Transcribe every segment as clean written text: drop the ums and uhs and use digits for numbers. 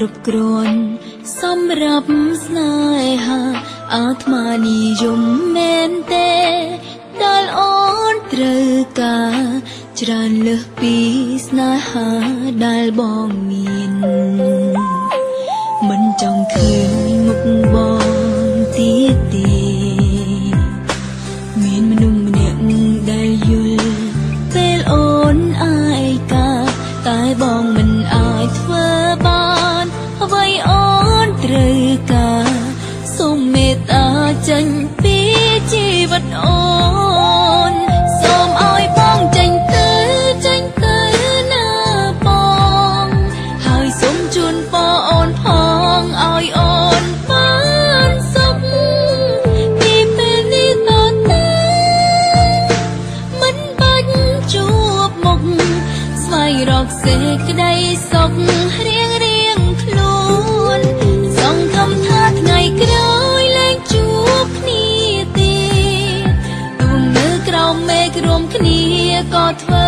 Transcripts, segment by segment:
គ្រប់គ្រាន់សម្រាប់ស្នេហាអាត្មានិយមមែនទេដែលអូនត្រូវការច្រើនលើសពីស្នេហាដែលបងមានមិនចង់ឃើញមុខបងទៀតទេមានមនុស្សម្នាក់ដែលយល់ពេលអូនអាយកាតែបងមិនអាចធ្វើបានអ្វីអូនត្រូវការសូមមេត្តាចេញពីជីវិតអូនសូមឲ្យបងចេញទៅណាបងហើយសូមជូនពរអូនផងឲ្យអូនបានសុខពីពេលនេះតទៅមិនបាច់ជួបមុខស្វែងរកសេចក្តីសុខរៀងខ្លួនសង្ឃឹមថាថ្ងៃក្រោយលែងជួបគ្នាទៀតទោះនៅក្រោមមេឃរួមគ្នាក៏ធ្វើ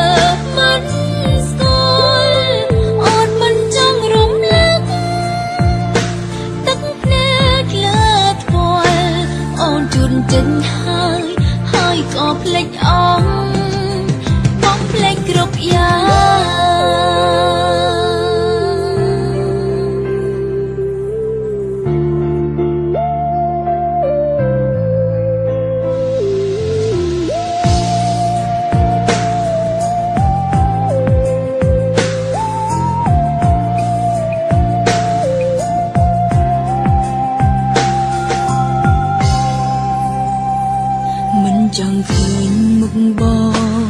មិនស្គាល់អូនមិនចង់រំលឹកទឹកភ្នែកលើថ្ពាល់អូនជូនចេញហើយក៏ភ្លេចបងភ្លេចគ្រប់យ៉ាងចង់ឃើញមុខប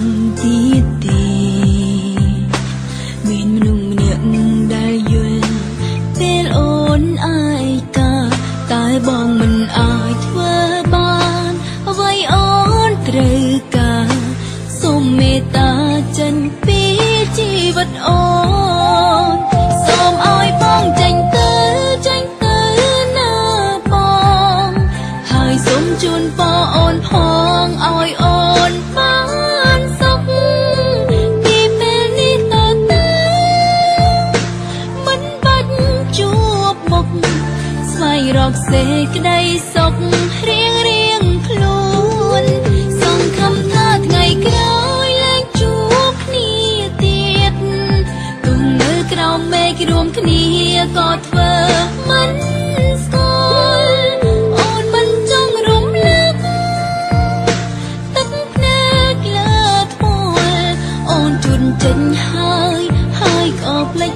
ងទៀតទេមានមនុស្សម្នាក់ដែលយល់ពេលអូនអាយកាតែបងមិនអាចធ្វើបានអ្វីអូនត្រូវការសូមមេត្តាចេញពីជីវិតអូនសូមឲ្យបងចេញទៅណាបងហើយសូមជូនពរអូនផងឲ្យអូនបានសុខពីពេលនេះតទៅមិនបាច់ជួបមុខស្វែងរកសេចក្តីសុខរៀងខ្លួនសង្ឃឹមថាថ្ងៃក្រោយលែងជួបគ្នាទៀតទោះនៅក្រោមមេឃរួមគ្នាក៏ធ្វើមិនស្គាល់អូនមិនចង់រំលឹកទឹកភ្នែកលើថ្ពាល់អូនជូនចេញហើយក៏ភ្លេច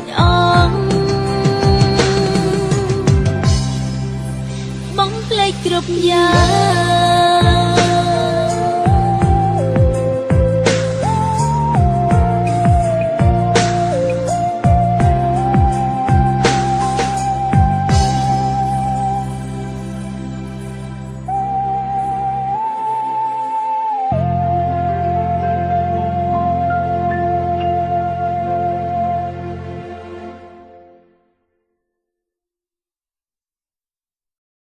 បងភ្លេចគ្រប់យ៉ាង